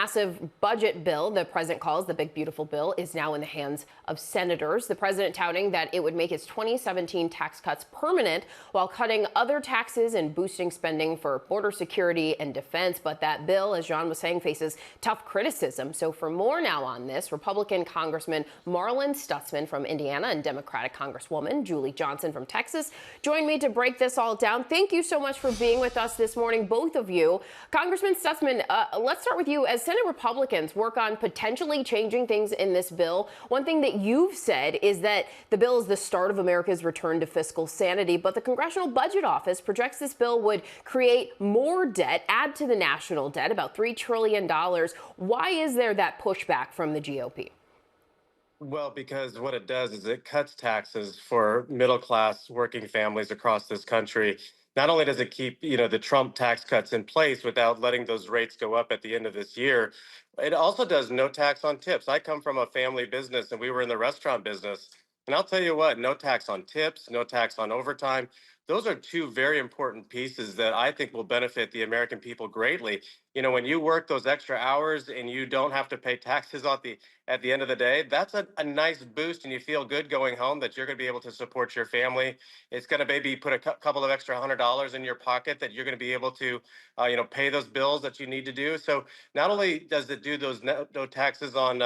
massive budget bill the president calls the big beautiful bill is now in the hands of senators. The president touting that it would make his 2017 tax cuts permanent while cutting other taxes and boosting spending for border security and defense. But that bill, as John was saying, faces tough criticism. So for more now on this, Republican Congressman Marlin Stutzman from Indiana and Democratic Congresswoman Julie Johnson from Texas join me to break this all down. Thank you so much for being with us this morning, both of you. Congressman Stutzman, let's start with you. As Senate Republicans work on potentially changing things in this bill, one thing that you've said is that the bill is the start of America's return to fiscal sanity, but the Congressional Budget Office projects this bill would create more debt, add to the national debt, about $3 trillion. Why is there that pushback from the GOP? Well, because what it does is it cuts taxes for middle class working families across this country. Not only does it keep, the Trump tax cuts in place without letting those rates go up at the end of this year, it also does no tax on tips. I come from a family business and we were in the restaurant business. And I'll tell you what, no tax on tips, no tax on overtime. Those are two very important pieces that I think will benefit the American people greatly. When you work those extra hours and you don't have to pay taxes at the end of the day, that's a nice boost, and you feel good going home that you're going to be able to support your family. It's going to maybe put a couple of extra $100 in your pocket that you're going to be able to, pay those bills that you need to do. So not only does it do those no taxes on,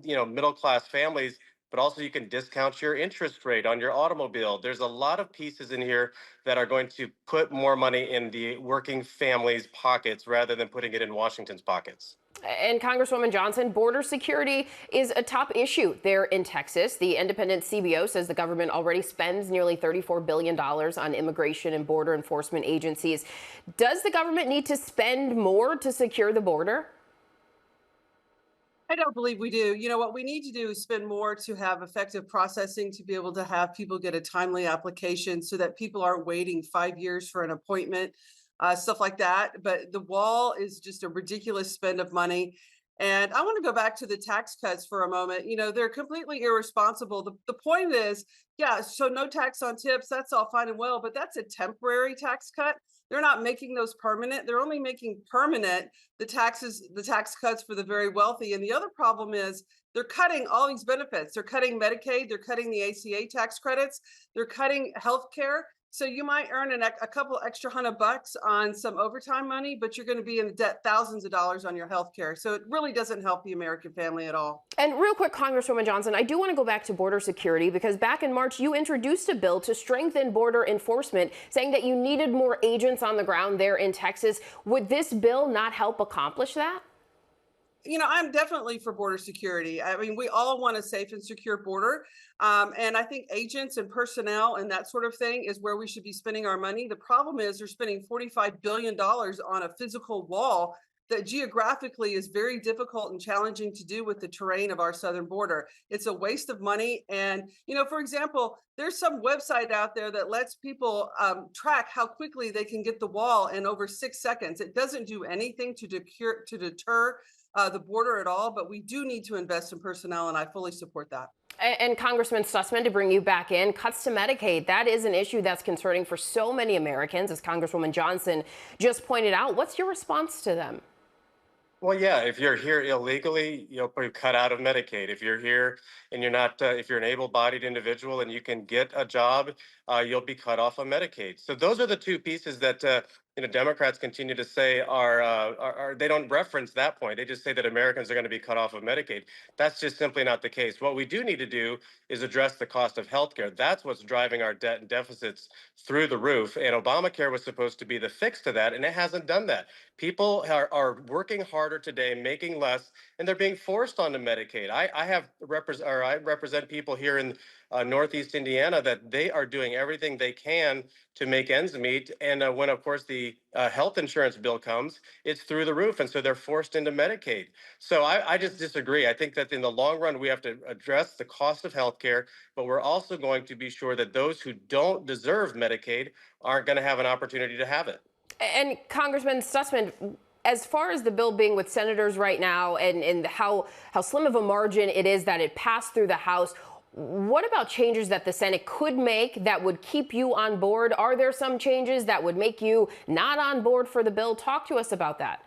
middle class families, but also you can discount your interest rate on your automobile. There's a lot of pieces in here that are going to put more money in the working families' pockets rather than putting it in Washington's pockets. And Congresswoman Johnson, border security is a top issue there in Texas. The independent CBO says the government already spends nearly $34 billion on immigration and border enforcement agencies. Does the government need to spend more to secure the border? I don't believe we do. What we need to do is spend more to have effective processing, to be able to have people get a timely application so that people aren't waiting 5 years for an appointment, stuff like that. But the wall is just a ridiculous spend of money. And I want to go back to the tax cuts for a moment. They're completely irresponsible. The point is, yeah, so no tax on tips, that's all fine and well, but that's a temporary tax cut. They're not making those permanent. They're only making permanent the tax cuts for the very wealthy. And the other problem is they're cutting all these benefits. They're cutting Medicaid. They're cutting the ACA tax credits. They're cutting health care. So you might earn a couple extra $100 on some overtime money, but you're going to be in debt thousands of dollars on your health care. So it really doesn't help the American family at all. And real quick, Congresswoman Johnson, I do want to go back to border security, because back in March, you introduced a bill to strengthen border enforcement, saying that you needed more agents on the ground there in Texas. Would this bill not help accomplish that? I'm definitely for border security. I mean, we all want a safe and secure border. And I think agents and personnel and that sort of thing is where we should be spending our money. The problem is they're spending $45 billion on a physical wall that geographically is very difficult and challenging to do with the terrain of our southern border. It's a waste of money. And, for example, there's some website out there that lets people track how quickly they can get the wall in over 6 seconds. It doesn't do anything to deter the border at all, but we do need to invest in personnel, and I fully support that. And Congressman Stutzman, to bring you back in, cuts to Medicaid, that is an issue that's concerning for so many Americans, as Congresswoman Johnson just pointed out. What's your response to them? Well, yeah, if you're here illegally, you'll be cut out of Medicaid. If you're here and you're not, if you're an able-bodied individual and you can get a job, you'll be cut off of Medicaid. So those are the two pieces that Democrats continue to say are they don't reference that point. They just say that Americans are going to be cut off of Medicaid. That's just simply not the case. What we do need to do is address the cost of health care. That's what's driving our debt and deficits through the roof. And Obamacare was supposed to be the fix to that, and it hasn't done that. People are working harder today, making less, and they're being forced onto Medicaid. I represent people here in Northeast Indiana that they are doing everything they can to make ends meet. And when, of course, the health insurance bill comes, it's through the roof. And so they're forced into Medicaid. So I just disagree. I think that in the long run, we have to address the cost of health care, but we're also going to be sure that those who don't deserve Medicaid aren't going to have an opportunity to have it. And Congressman Stutzman, as far as the bill being with senators right now and how slim of a margin it is that it passed through the House, what about changes that the Senate could make that would keep you on board? Are there some changes that would make you not on board for the bill? Talk to us about that.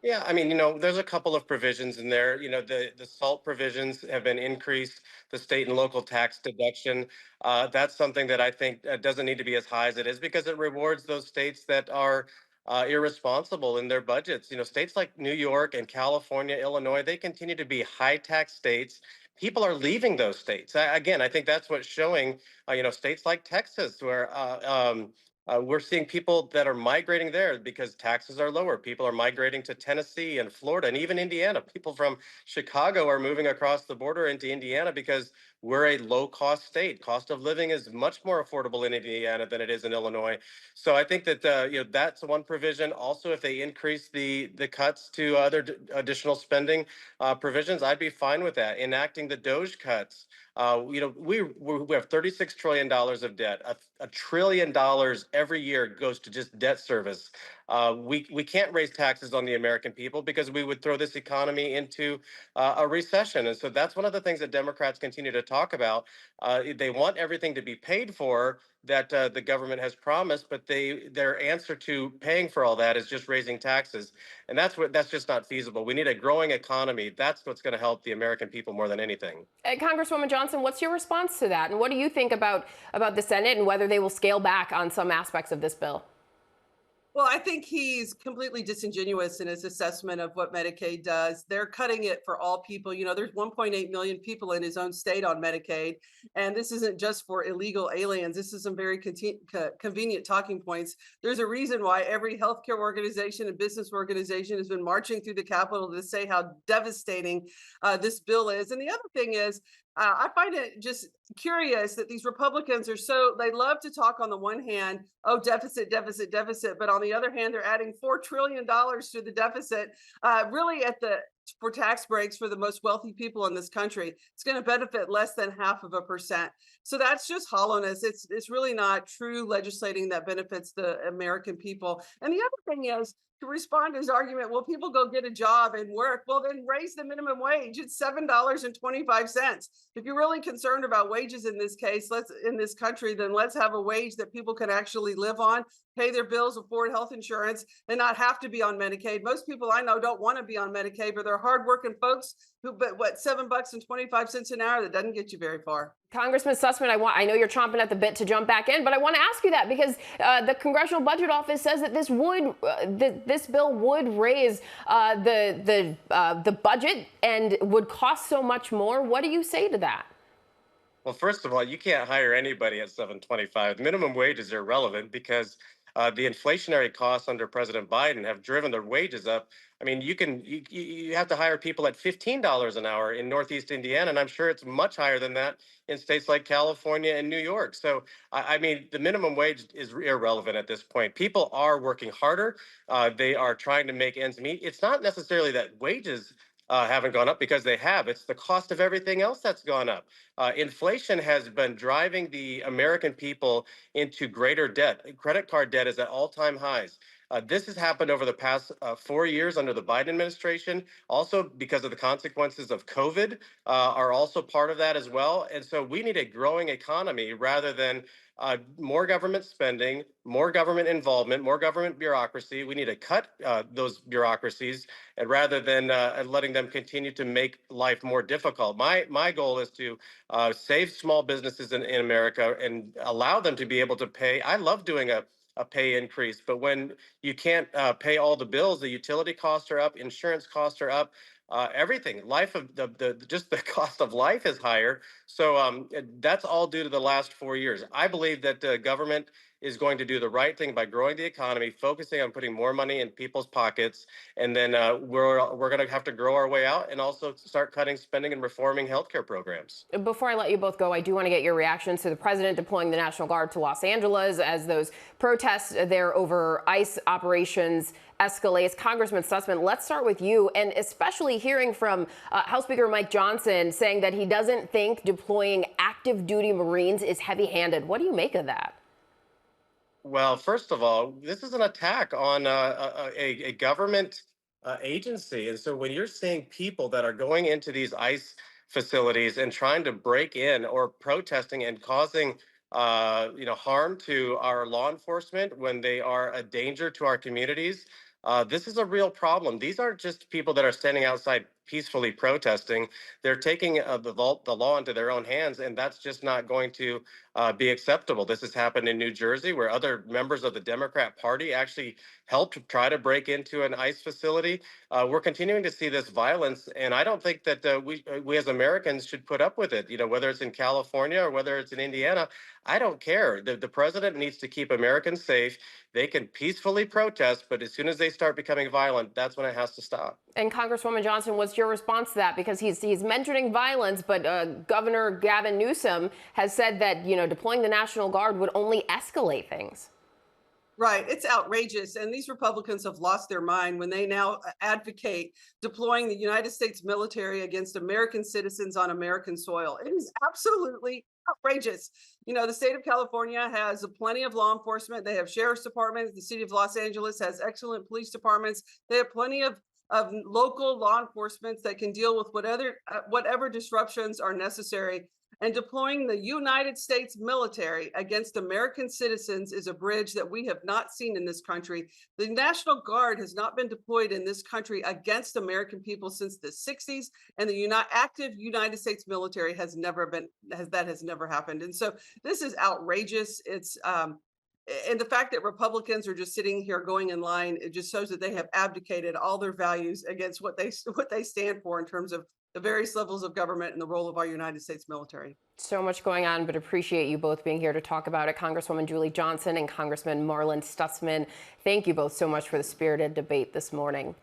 Yeah, I mean, there's a couple of provisions in there. The SALT provisions have been increased, the state and local tax deduction. That's something that I think doesn't need to be as high as it is because it rewards those states that are irresponsible in their budgets. States like New York and California, Illinois, they continue to be high tax states. People are leaving those states. Again, I think that's what's showing, states like Texas, where we're seeing people that are migrating there because taxes are lower. People are migrating to Tennessee and Florida and even Indiana. People from Chicago are moving across the border into Indiana because we're a low cost state. Cost of living is much more affordable in Indiana than it is in Illinois. So I think that that's one provision. Also, if they increase the cuts to other additional spending provisions, I'd be fine with that. Enacting the Doge cuts. We have $36 trillion of debt. $1 trillion every year goes to just debt service. We can't raise taxes on the American people because we would throw this economy into a recession. And so that's one of the things that Democrats continue to talk about. They want everything to be paid for that the government has promised, but their answer to paying for all that is just raising taxes. And that's just not feasible. We need a growing economy. That's what's going to help the American people more than anything. Congresswoman Johnson, what's your response to that? And what do you think about the Senate and whether they will scale back on some aspects of this bill? Well, I think he's completely disingenuous in his assessment of what Medicaid does. They're cutting it for all people. There's 1.8 million people in his own state on Medicaid. And this isn't just for illegal aliens. This is some very convenient talking points. There's a reason why every healthcare organization and business organization has been marching through the Capitol to say how devastating this bill is. And the other thing is, I find it just curious that these Republicans they love to talk on the one hand, oh, deficit, deficit, deficit. But on the other hand, they're adding $4 trillion to the deficit, really for tax breaks for the most wealthy people in this country. It's going to benefit less than 0.5%. So that's just hollowness. It's really not true legislating that benefits the American people. And the other thing is, to respond to his argument, well, people go get a job and work. Well, then raise the minimum wage. It's $7.25. If you're really concerned about wages in this case, in this country, then let's have a wage that people can actually live on, pay their bills, afford health insurance, and not have to be on Medicaid. Most people I know don't want to be on Medicaid, but they're hardworking folks but what, $7.25 an hour, that doesn't get you very far. Congressman Sussman, I know you're chomping at the bit to jump back in, but I want to ask you that because the Congressional Budget Office says that this bill would raise the budget and would cost so much more. What do you say to that? Well, first of all, you can't hire anybody at 725. Minimum wage is irrelevant because the inflationary costs under President Biden have driven their wages up. I mean, you have to hire people at $15 an hour in Northeast Indiana, and I'm sure it's much higher than that in states like California and New York. So, I mean, the minimum wage is irrelevant at this point. People are working harder. They are trying to make ends meet. It's not necessarily that wages haven't gone up because they have. It's the cost of everything else that's gone up. Inflation has been driving the American people into greater debt. Credit card debt is at all-time highs. This has happened over the past 4 years under the Biden administration, also because of the consequences of COVID are also part of that as well. And so we need a growing economy rather than more government spending, more government involvement, more government bureaucracy. We need to cut those bureaucracies, and rather than letting them continue to make life more difficult. My goal is to save small businesses in America and allow them to be able to pay. I love doing a pay increase, but when you can't pay all the bills, the utility costs are up, insurance costs are up, everything. Life of just the cost of life is higher. So that's all due to the last 4 years. I believe that government is going to do the right thing by growing the economy, focusing on putting more money in people's pockets, and then we're going to have to grow our way out and also start cutting spending and reforming healthcare programs. Before I let you both go, I do want to get your reactions to the president deploying the National Guard to Los Angeles as those protests there over ICE operations escalates. Congressman Sussman, let's start with you, and especially hearing from House Speaker Mike Johnson saying that he doesn't think deploying active duty Marines is heavy-handed. What do you make of that? Well, first of all, this is an attack on a government agency. And so when you're seeing people that are going into these ICE facilities and trying to break in or protesting and causing harm to our law enforcement when they are a danger to our communities, This is a real problem. These aren't just people that are standing outside peacefully protesting. They're taking the law into their own hands, and that's just not going to be acceptable. This has happened in New Jersey, where other members of the Democrat Party actually helped try to break into an ICE facility. We're continuing to see this violence, and I don't think that we as Americans should put up with it. You know, whether it's in California or whether it's in Indiana, I don't care. The president needs to keep Americans safe. They can peacefully protest, but as soon as they start becoming violent, that's when it has to stop. And Congresswoman Johnson, what's your response to that? Because he's mentioning violence, but Governor Gavin Newsom has said that, deploying the National Guard would only escalate things. Right. It's outrageous. And these Republicans have lost their mind when they now advocate deploying the United States military against American citizens on American soil. It is absolutely outrageous. The state of California has plenty of law enforcement. They have sheriff's departments. The city of Los Angeles has excellent police departments. They have plenty of local law enforcement that can deal with whatever disruptions are necessary. And deploying the United States military against American citizens is a bridge that we have not seen in this country. The National Guard has not been deployed in this country against American people since the 60s, and the active United States military has never happened. And so this is outrageous. It's and the fact that Republicans are just sitting here going in line, it just shows that they have abdicated all their values against what they stand for in terms of the various levels of government and the role of our United States military. So much going on, but appreciate you both being here to talk about it. Congresswoman Julie Johnson and Congressman Marlin Stutzman, thank you both so much for the spirited debate this morning.